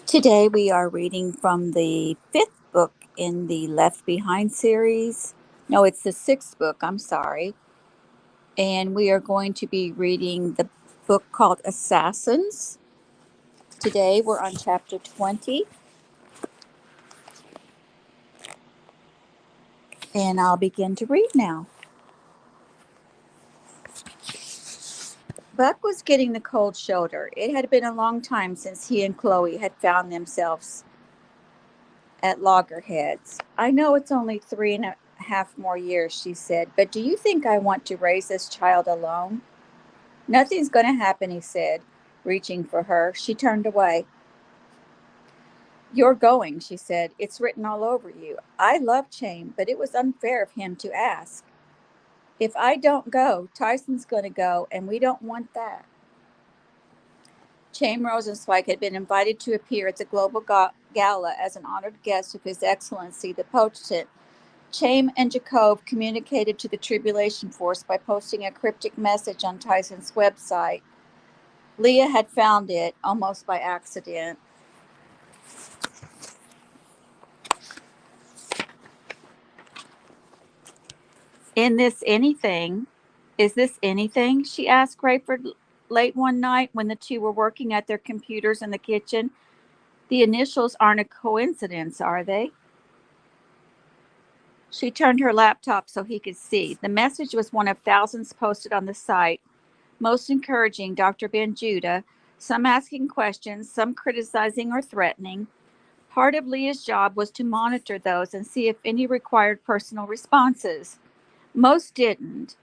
Today we are reading from the fifth book in the Left Behind series. No, it's the sixth book, I'm sorry. And we are going to be reading the book called Assassins. Today we're on chapter 20, and I'll begin to read now. Buck was getting the cold shoulder. It had been a long time since he and Chloe had found themselves at loggerheads. I know it's only 3.5 more years, she said, but do you think I want to raise this child alone? Nothing's going to happen, he said, reaching for her. She turned away. You're going, she said. It's written all over you. I love Chaim, but it was unfair of him to ask. If I don't go, Tyson's going to go, and we don't want that. Chaim Rosenzweig had been invited to appear at the Global Gala as an honored guest of His Excellency the Potentate. Chaim and Jacob communicated to the Tribulation Force by posting a cryptic message on Tyson's website. Leah had found it almost by accident. In this anything, is this anything? She asked Rayford late one night when the two were working at their computers in the kitchen. The initials aren't a coincidence, are they? She turned her laptop so he could see. The message was one of thousands posted on the site, most encouraging Dr. Ben Judah, some asking questions, some criticizing or threatening. Part of Leah's job was to monitor those and see if any required personal responses. Most didn't.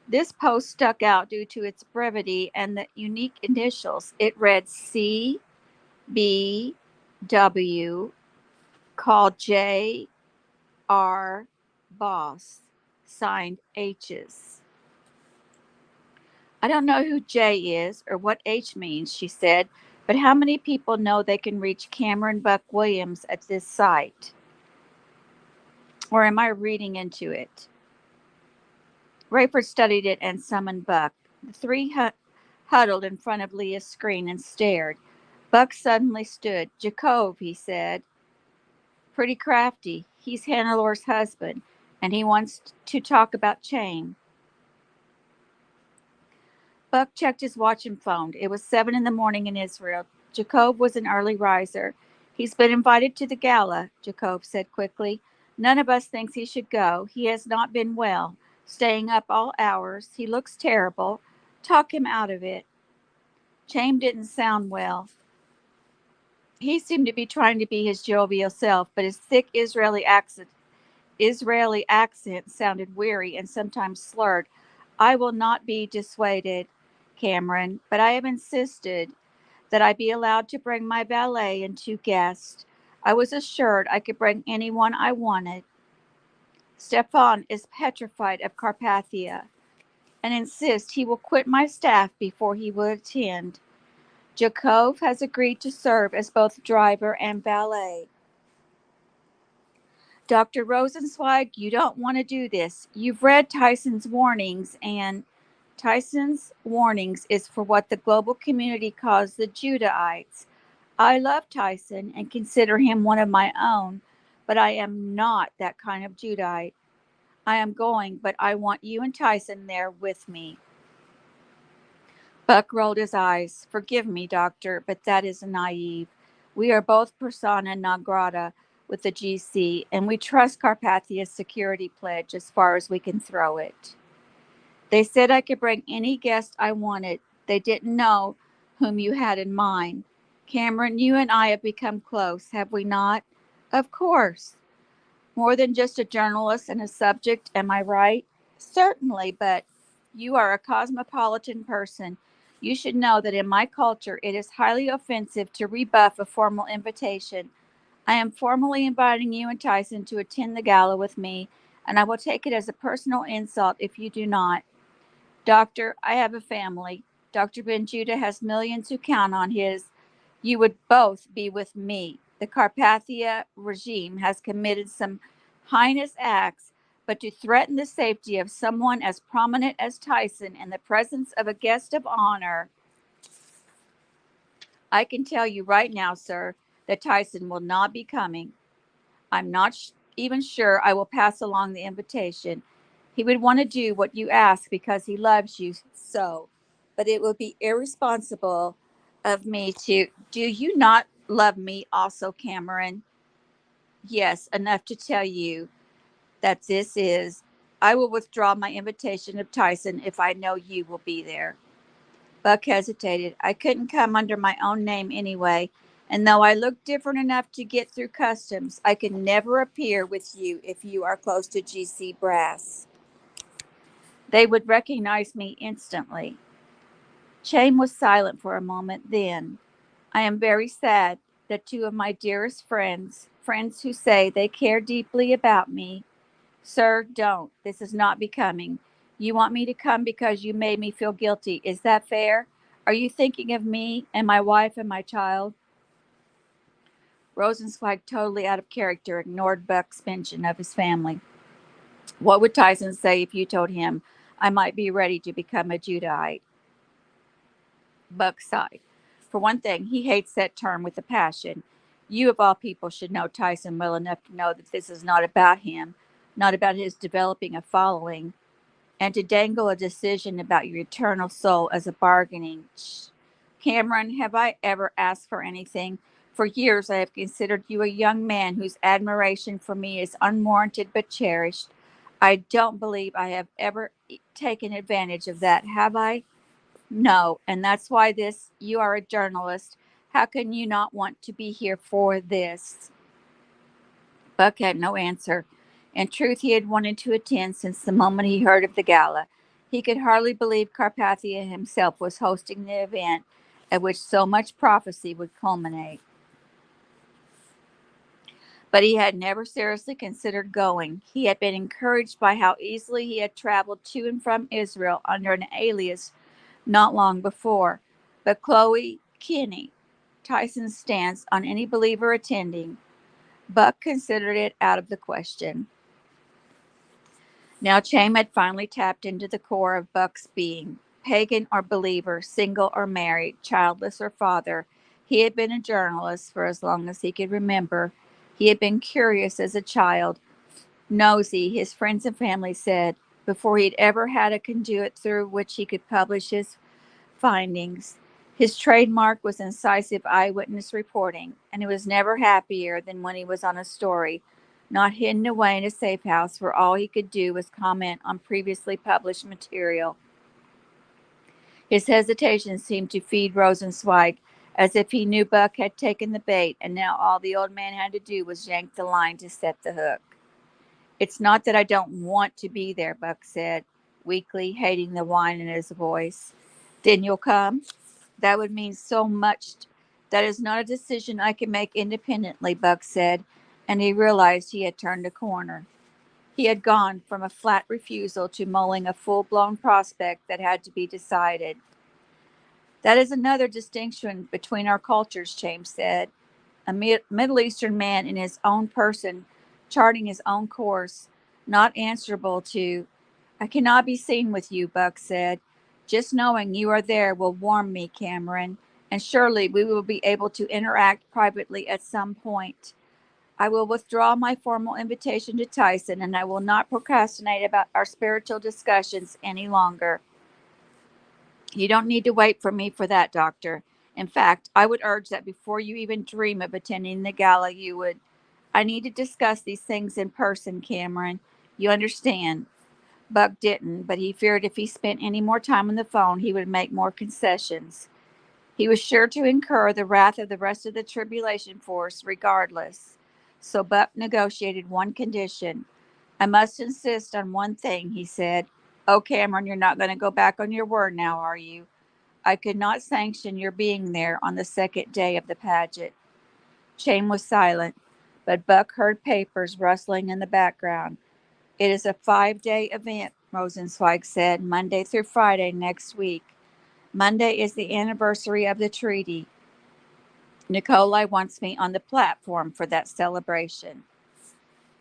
This post stuck out due to its brevity and the unique initials. It read C B W, called J R Boss, signed H's. I don't know who J is or what H means, she said, but how many people know they can reach Cameron Buck Williams at this site? Or am I reading into it? Rayford studied it and summoned Buck. The three huddled in front of Leah's screen and stared. Buck suddenly stood. Jacob, he said. Pretty crafty. He's Hannelor's husband, and he wants to talk about Chaim. Buck checked his watch and phoned. It was 7 in the morning in Israel. Jacob was an early riser. He's been invited to the gala, Jacob said quickly. None of us thinks he should go. He has not been well, staying up all hours. He looks terrible. Talk him out of it. Chaim didn't sound well. He seemed to be trying to be his jovial self, but his thick Israeli accent sounded weary and sometimes slurred. I will not be dissuaded, Cameron, but I have insisted that I be allowed to bring my valet and two guests. I was assured I could bring anyone I wanted. Stefan is petrified of Carpathia and insists he will quit my staff before he will attend. Jacob has agreed to serve as both driver and valet. Dr. Rosenzweig, you don't want to do this. You've read Tyson's warnings, and Tyson's warnings is for what the global community calls the Judahites. I love Tyson and consider him one of my own, but I am not that kind of Judahite. I am going, but I want you and Tyson there with me. Buck rolled his eyes. Forgive me, doctor, but that is naive. We are both persona non grata with the GC, and we trust Carpathia's security pledge as far as we can throw it. They said I could bring any guest I wanted. They didn't know whom you had in mind. Cameron, you and I have become close, have we not? Of course. More than just a journalist and a subject, am I right? Certainly, but you are a cosmopolitan person. You should know that in my culture it is highly offensive to rebuff a formal invitation. I am formally inviting you and Tyson to attend the gala with me, and I will take it as a personal insult if you do not. Doctor, I have a family. Dr. Ben Judah has millions who count on his. You would both be with me. The Carpathia regime has committed some heinous acts, but to threaten the safety of someone as prominent as Tyson in the presence of a guest of honor, I can tell you right now, sir, that Tyson will not be coming. I'm not even sure I will pass along the invitation. He would want to do what you ask because he loves you so, but it would be irresponsible of me to. Do you not love me also, Cameron? Yes, enough to tell you that this is. I will withdraw my invitation of Tyson if I know you will be there. Buck hesitated. I couldn't come under my own name anyway, and though I look different enough to get through customs, I can never appear with you if you are close to GC Brass. They would recognize me instantly. Chaim was silent for a moment. Then, I am very sad that two of my dearest friends who say they care deeply about me. Sir, don't. This is not becoming. You want me to come because you made me feel guilty. Is that fair? Are you thinking of me and my wife and my child? Rosenzweig, totally out of character, ignored Buck's mention of his family. What would Tyson say if you told him I might be ready to become a Judahite? Buck sighed. For one thing, he hates that term with a passion. You, of all people, should know Tyson well enough to know that this is not about him, not about his developing a following, and to dangle a decision about your eternal soul as a bargaining. Cameron, have I ever asked for anything? For years I have considered you a young man whose admiration for me is unwarranted but cherished. I don't believe I have ever taken advantage of that, have I? No, and that's why you are a journalist. How can you not want to be here for this? Buck had no answer. In truth, he had wanted to attend since the moment he heard of the gala. He could hardly believe Carpathia himself was hosting the event at which so much prophecy would culminate. But he had never seriously considered going. He had been encouraged by how easily he had traveled to and from Israel under an alias not long before. But Chloe Kinney, Tyson's stance on any believer attending, Buck considered it out of the question. Now Chaim had finally tapped into the core of Buck's being. Pagan or believer, single or married, childless or father, he had been a journalist for as long as he could remember. He had been curious as a child, nosy, his friends and family said, before he'd ever had a conduit through which he could publish his findings. His trademark was incisive eyewitness reporting, and he was never happier than when he was on a story, not hidden away in a safe house where all he could do was comment on previously published material. His hesitation seemed to feed Rosenzweig, as if he knew Buck had taken the bait, and now all the old man had to do was yank the line to set the hook. It's not that I don't want to be there, Buck said, weakly, hating the whine in his voice. Then you'll come? That would mean so much. That is not a decision I can make independently, Buck said, and he realized he had turned a corner. He had gone from a flat refusal to mulling a full-blown prospect that had to be decided. That is another distinction between our cultures, James said. A Middle Eastern man in his own person, charting his own course, not answerable to. I cannot be seen with you, Buck said. Just knowing you are there will warm me, Cameron, and surely we will be able to interact privately at some point. I will withdraw my formal invitation to Tyson, and I will not procrastinate about our spiritual discussions any longer. You don't need to wait for me for that, Doctor. In fact, I would urge that before you even dream of attending the gala, you would. I need to discuss these things in person, Cameron. You understand? Buck didn't, but he feared if he spent any more time on the phone, he would make more concessions. He was sure to incur the wrath of the rest of the tribulation force regardless. So Buck negotiated one condition. I must insist on one thing, he said. Oh, Cameron, you're not going to go back on your word now, are you? I could not sanction your being there on the second day of the pageant. Chaim was silent, but Buck heard papers rustling in the background. It is a 5-day event, Rosenzweig said, Monday through Friday next week. Monday is the anniversary of the treaty. Nikolai wants me on the platform for that celebration.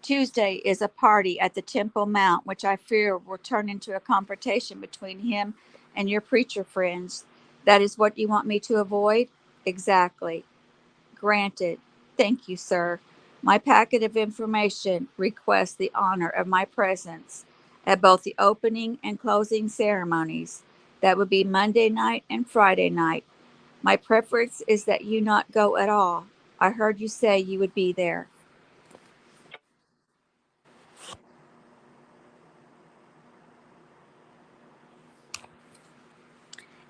Tuesday is a party at the Temple Mount, which I fear will turn into a confrontation between him and your preacher friends. That is what you want me to avoid? Exactly. Granted. Thank you, sir. My packet of information requests the honor of my presence at both the opening and closing ceremonies. That would be Monday night and Friday night. My preference is that you not go at all. I heard you say you would be there.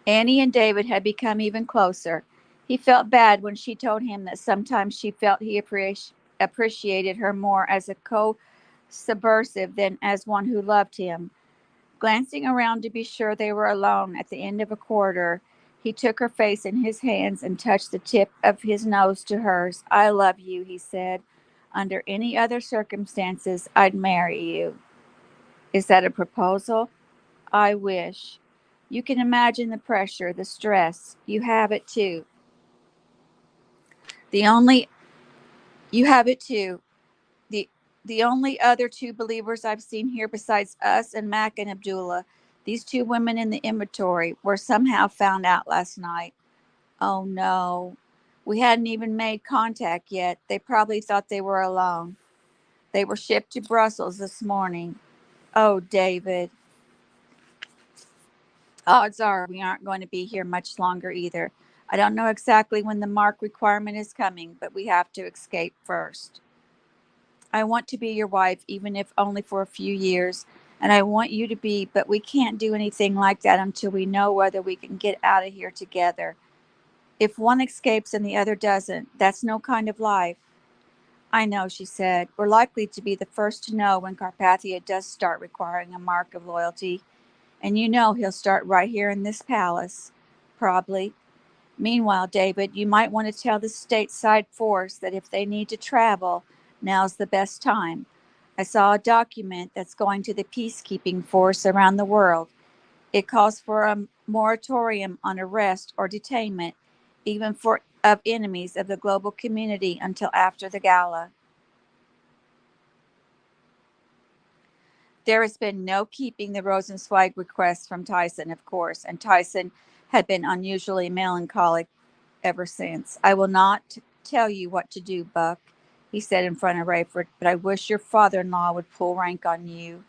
Annie and David had become even closer. He felt bad when she told him that sometimes she felt he appreciated her more as a co subversive than as one who loved him. Glancing around to be sure they were alone at the end of a corridor, he took her face in his hands and touched the tip of his nose to hers. I love you, he said. Under any other circumstances, I'd marry you. Is that a proposal? I wish. You can imagine the pressure, the stress. You have it too. The only you have it too. The the only other two believers I've seen here besides us and Mac and Abdullah, these two women in the inventory, were somehow found out last night. Oh no. We hadn't even made contact yet. They probably thought they were alone. They were shipped to Brussels this morning. Oh, David. Odds are we aren't going to be here much longer either. I don't know exactly when the mark requirement is coming, but we have to escape first. I want to be your wife, even if only for a few years, and I want you to be, but we can't do anything like that until we know whether we can get out of here together. If one escapes and the other doesn't, that's no kind of life. I know, she said. We're likely to be the first to know when Carpathia does start requiring a mark of loyalty, and you know he'll start right here in this palace. Probably. Meanwhile, David, you might want to tell the stateside force that if they need to travel, now's the best time. I saw a document that's going to the peacekeeping force around the world. It calls for a moratorium on arrest or detainment, even for of enemies of the global community until after the gala. There has been no keeping the Rosenzweig request from Tyson, of course, and Tyson had been unusually melancholic ever since. I will not tell you what to do, Buck, he said in front of Rayford, but I wish your father in law would pull rank on you.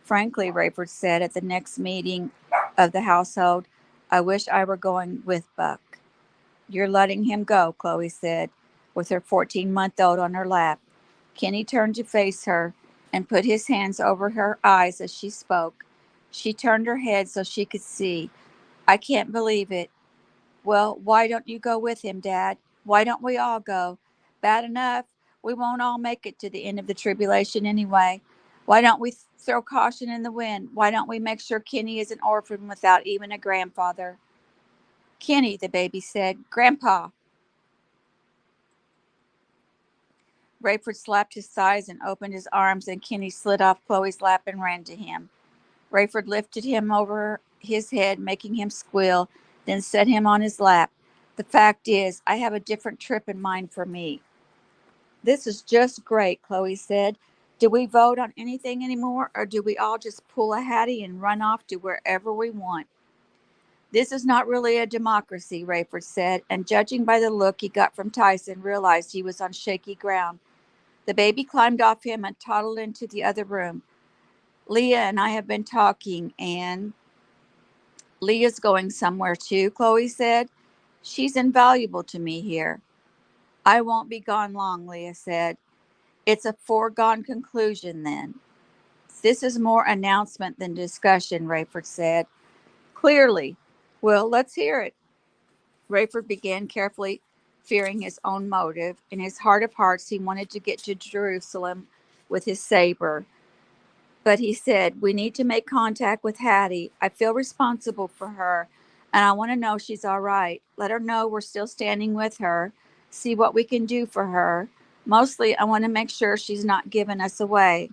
Frankly, Rayford said at the next meeting of the household, I wish I were going with Buck. You're letting him go, Chloe said, with her 14-month-old on her lap. Kenny turned to face her and put his hands over her eyes as she spoke. She turned her head so she could see. I can't believe it. Well, why don't you go with him, Dad? Why don't we all go? Bad enough. We won't all make it to the end of the tribulation anyway. Why don't we throw caution in the wind? Why don't we make sure Kenny is an orphan without even a grandfather? Kenny, the baby said. Grandpa. Rayford slapped his thighs and opened his arms, and Kenny slid off Chloe's lap and ran to him. Rayford lifted him over his head, making him squeal, then set him on his lap. The fact is, I have a different trip in mind for me. This is just great, Chloe said. Do we vote on anything anymore, or do we all just pull a hattie and run off to wherever we want? This is not really a democracy, Rayford said, and judging by the look he got from Tyson, realized he was on shaky ground. The baby climbed off him and toddled into the other room. Leah and I have been talking, and Leah's going somewhere too, Chloe said. She's invaluable to me here. I won't be gone long, Leah said. It's a foregone conclusion then. This is more announcement than discussion, Rayford said. Clearly. Well, let's hear it. Rayford began carefully, fearing his own motive. In his heart of hearts, he wanted to get to Jerusalem with his saber. But he said, we need to make contact with Hattie. I feel responsible for her, and I want to know she's all right. Let her know we're still standing with her, see what we can do for her. Mostly, I want to make sure she's not giving us away.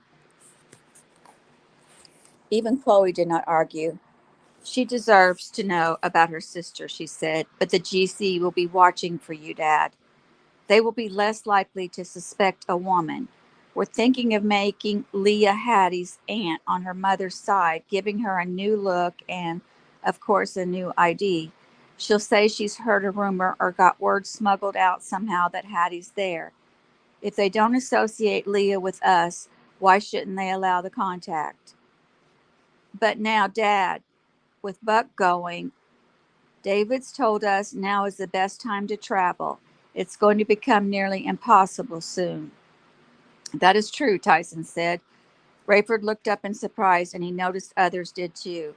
Even Chloe did not argue. She deserves to know about her sister, she said, but the GC will be watching for you, Dad. They will be less likely to suspect a woman. We're thinking of making Leah Hattie's aunt on her mother's side, giving her a new look and, of course, a new ID. She'll say she's heard a rumor or got word smuggled out somehow that Hattie's there. If they don't associate Leah with us, why shouldn't they allow the contact? But now, Dad, with Buck going, David's told us now is the best time to travel. It's going to become nearly impossible soon. That is true, Tyson said. Rayford looked up in surprise, and he noticed others did too.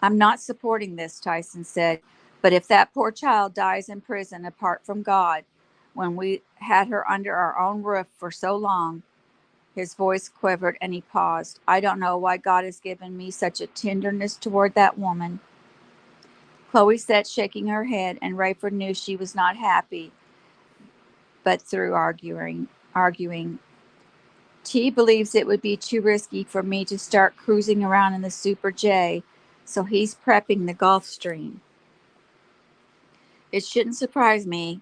I'm not supporting this, Tyson said, but if that poor child dies in prison apart from God, when we had her under our own roof for so long, his voice quivered and he paused. I don't know why God has given me such a tenderness toward that woman. Chloe sat shaking her head, and Rayford knew she was not happy, but through arguing. T believes it would be too risky for me to start cruising around in the Super J, so he's prepping the Gulfstream. It shouldn't surprise me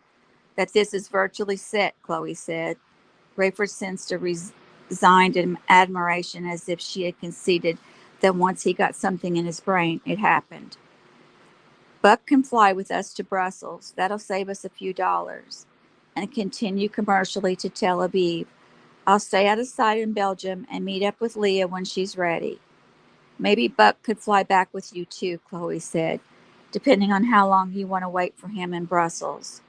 that this is virtually set, Chloe said. Rayford sensed a resigned admiration, as if she had conceded that once he got something in his brain, it happened. Buck can fly with us to Brussels. That'll save us a few dollars. And continue commercially to Tel Aviv. I'll stay out of sight in Belgium and meet up with Leah when she's ready. Maybe Buck could fly back with you too, Chloe said, depending on how long you want to wait for him in Brussels.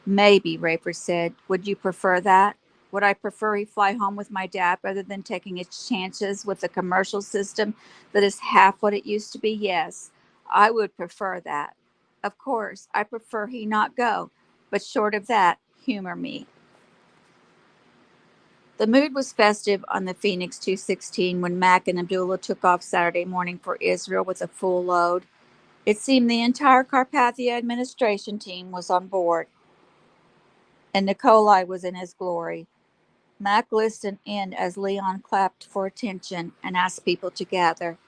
Maybe, Rayford said. Would you prefer that? Would I prefer he fly home with my dad rather than taking his chances with a commercial system that is half what it used to be? Yes, I would prefer that. Of course, I prefer he not go, but short of that, humor me. The mood was festive on the Phoenix 216 when Mac and Abdullah took off Saturday morning for Israel with a full load. It seemed the entire Carpathia administration team was on board, and Nikolai was in his glory. Mac listened in as Leon clapped for attention and asked people to gather.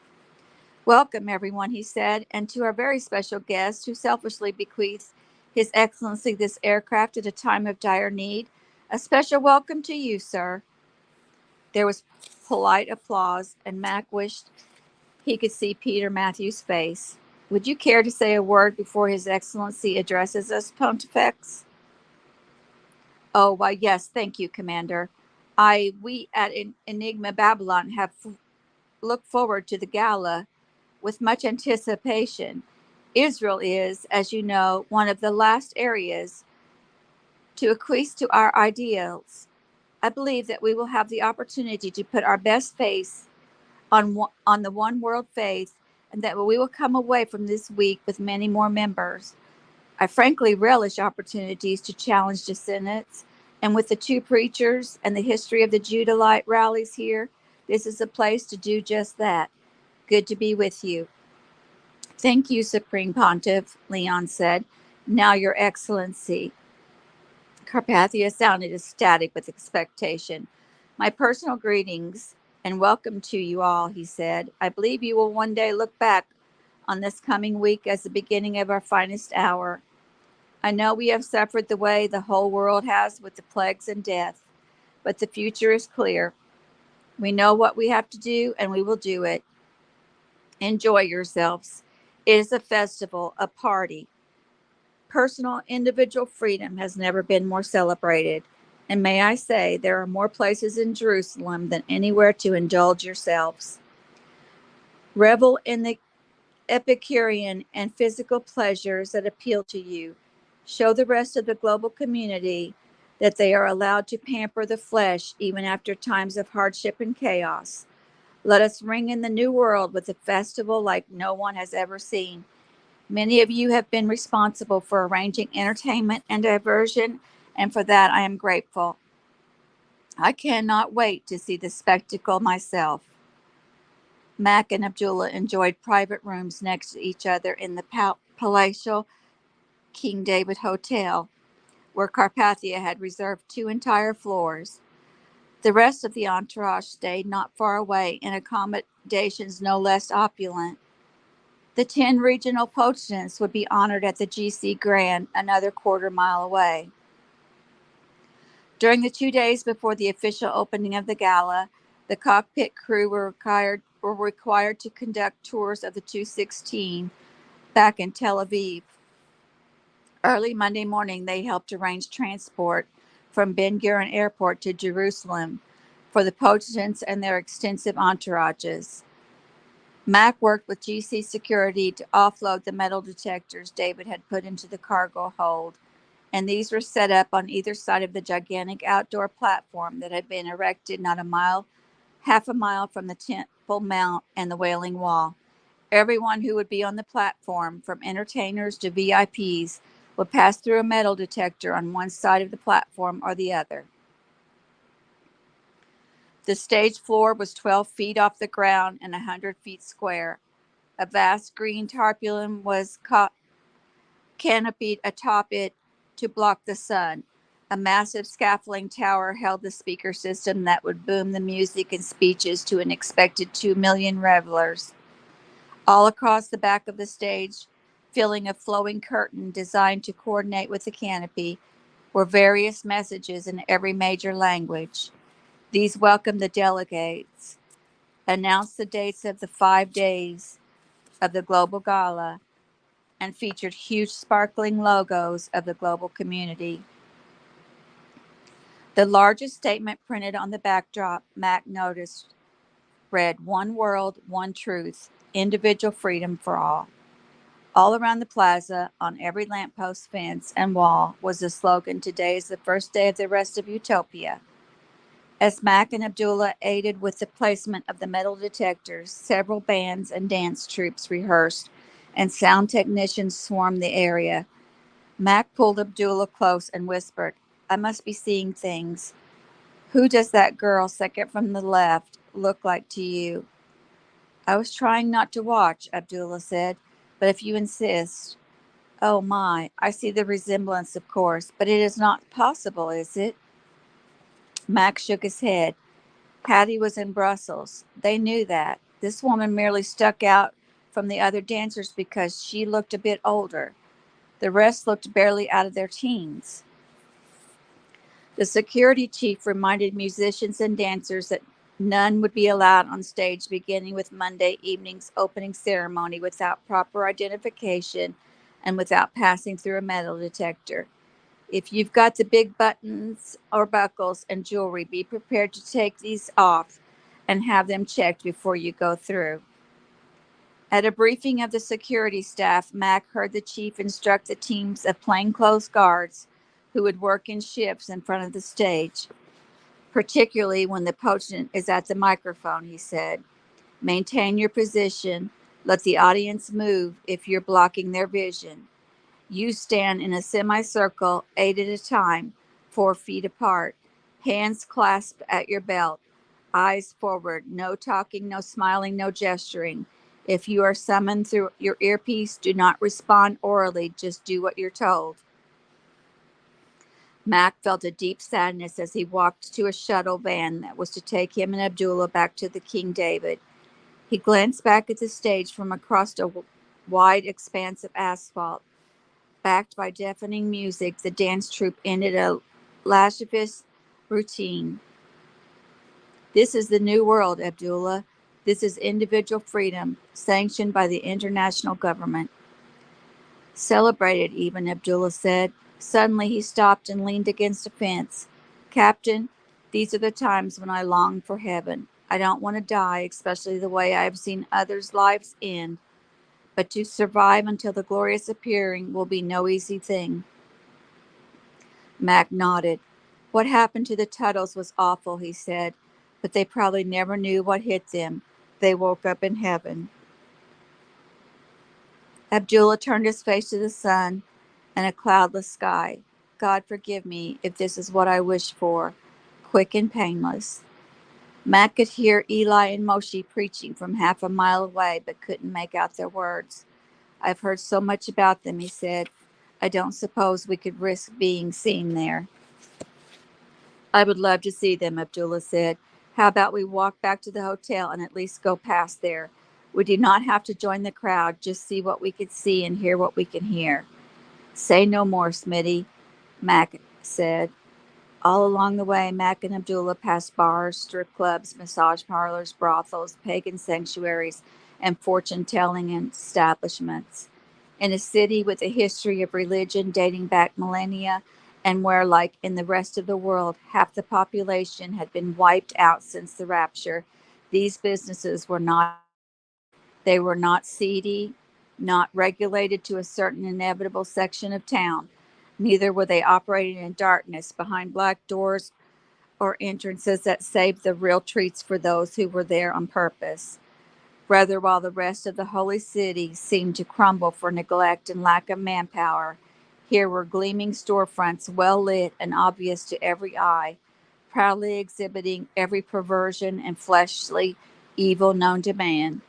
Welcome, everyone, he said, and to our very special guest who selfishly bequeaths His Excellency this aircraft at a time of dire need. A special welcome to you, sir. There was polite applause, and Mac wished he could see Peter Matthews' face. Would you care to say a word before His Excellency addresses us, Pontifex? Oh, why, yes, thank you, Commander. We at Enigma Babylon have looked forward to the gala with much anticipation. Israel is, as you know, one of the last areas to acquiesce to our ideals. I believe that we will have the opportunity to put our best face on the one world faith, and that we will come away from this week with many more members. I frankly relish opportunities to challenge dissonance, and with the two preachers and the history of the Judahite rallies here, this is a place to do just that. Good to be with you. Thank you, Supreme Pontiff, Leon said. Now, Your Excellency. Carpathia sounded ecstatic with expectation. My personal greetings and welcome to you all, he said. I believe you will one day look back on this coming week as the beginning of our finest hour. I know we have suffered the way the whole world has with the plagues and death, but the future is clear. We know what we have to do, and we will do it. Enjoy yourselves. It is a festival, a party. Personal individual freedom has never been more celebrated. And may I say, there are more places in Jerusalem than anywhere to indulge yourselves. Revel in the Epicurean and physical pleasures that appeal to you. Show the rest of the global community that they are allowed to pamper the flesh even after times of hardship and chaos. Let us ring in the new world with a festival like no one has ever seen. Many of you have been responsible for arranging entertainment and diversion, and for that I am grateful. I cannot wait to see the spectacle myself. Mac and Abdullah enjoyed private rooms next to each other in the palatial King David Hotel, where Carpathia had reserved 2 entire floors. The rest of the entourage stayed not far away in accommodations no less opulent. The 10 regional potentates would be honored at the GC Grand, another quarter-mile away. During the 2 days before the official opening of the gala, the cockpit crew were required to conduct tours of the 216 back in Tel Aviv. Early Monday morning, they helped arrange transport from Ben Gurion Airport to Jerusalem for the Potents and their extensive entourages. Mac worked with GC Security to offload the metal detectors David had put into the cargo hold, and these were set up on either side of the gigantic outdoor platform that had been erected not half a mile from the Temple Mount and the Wailing Wall. Everyone who would be on the platform, from entertainers to VIPs, would pass through a metal detector on one side of the platform or the other. The stage floor was 12 feet off the ground and 100 feet square. A vast green tarpaulin was canopied atop it to block the sun. A massive scaffolding tower held the speaker system that would boom the music and speeches to an expected 2 million revelers. All across the back of the stage, filling a flowing curtain designed to coordinate with the canopy, were various messages in every major language. These welcomed the delegates, announced the dates of the 5 days of the Global Gala, and featured huge sparkling logos of the global community. The largest statement printed on the backdrop, Mac noticed, read, "One world, one truth, individual freedom for all." All around the plaza, on every lamppost, fence, and wall, was the slogan, "Today is the first day of the rest of Utopia." As Mac and Abdullah aided with the placement of the metal detectors, several bands and dance troupes rehearsed, and sound technicians swarmed the area. Mac pulled Abdullah close and whispered, "I must be seeing things. Who does that girl, second from the left, look like to you?" "I was trying not to watch," Abdullah said, "but if you insist." "Oh my, I see the resemblance, of course, but it is not possible, is it?" Max shook his head. Patty was in Brussels. They knew that. This woman merely stuck out from the other dancers because she looked a bit older. The rest looked barely out of their teens. The security chief reminded musicians and dancers that none would be allowed on stage beginning with Monday evening's opening ceremony without proper identification and without passing through a metal detector. If you've got the big buttons or buckles and jewelry, be prepared to take these off and have them checked before you go through. At a briefing of the security staff, Mac heard the chief instruct the teams of plainclothes guards who would work in shifts in front of the stage, particularly when the potent is at the microphone, he said. "Maintain your position. Let the audience move if you're blocking their vision. You stand in a semicircle, 8 at a time, 4 feet apart, hands clasped at your belt, eyes forward, no talking, no smiling, no gesturing. If you are summoned through your earpiece, do not respond orally, just do what you're told." Mac felt a deep sadness as he walked to a shuttle van that was to take him and Abdullah back to the King David. He glanced back at the stage from across a wide expanse of asphalt. Backed by deafening music, the dance troupe ended a lascivious routine. "This is the new world, Abdullah. This is individual freedom, sanctioned by the international government." "Celebrated even," Abdullah said. Suddenly he stopped and leaned against a fence. "Captain, these are the times when I long for heaven. I don't want to die, especially the way I have seen others' lives end. But to survive until the glorious appearing will be no easy thing." Mac nodded. "What happened to the Tuttles was awful," he said, "but they probably never knew what hit them. They woke up in heaven." Abdullah turned his face to the sun and a cloudless sky. "God forgive me if this is what I wished for, quick and painless." Mac could hear Eli and Moshe preaching from half a mile away, but couldn't make out their words. "I've heard so much about them," he said. "I don't suppose we could risk being seen there." "I would love to see them," Abdullah said. "How about we walk back to the hotel and at least go past there? We do not have to join the crowd, just see what we can see and hear what we can hear." "Say no more, Smitty," Mac said. All along the way, Mac and Abdullah passed bars, strip clubs, massage parlors, brothels, pagan sanctuaries, and fortune-telling establishments. In a city with a history of religion dating back millennia, and where, like in the rest of the world, half the population had been wiped out since the rapture, these businesses were not. They were not seedy, not regulated to a certain inevitable section of town. Neither were they operating in darkness behind black doors or entrances that saved the real treats for those who were there on purpose. Rather, while the rest of the holy city seemed to crumble for neglect and lack of manpower, here were gleaming storefronts well lit and obvious to every eye, proudly exhibiting every perversion and fleshly evil known to man.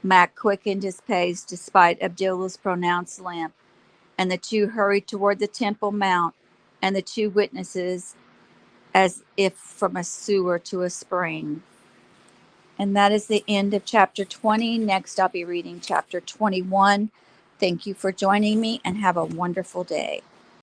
Mac quickened his pace despite Abdullah's pronounced limp, and the two hurried toward the Temple Mount and the two witnesses as if from a sewer to a spring. And that is the end of chapter 20. Next, I'll be reading chapter 21. Thank you for joining me and have a wonderful day.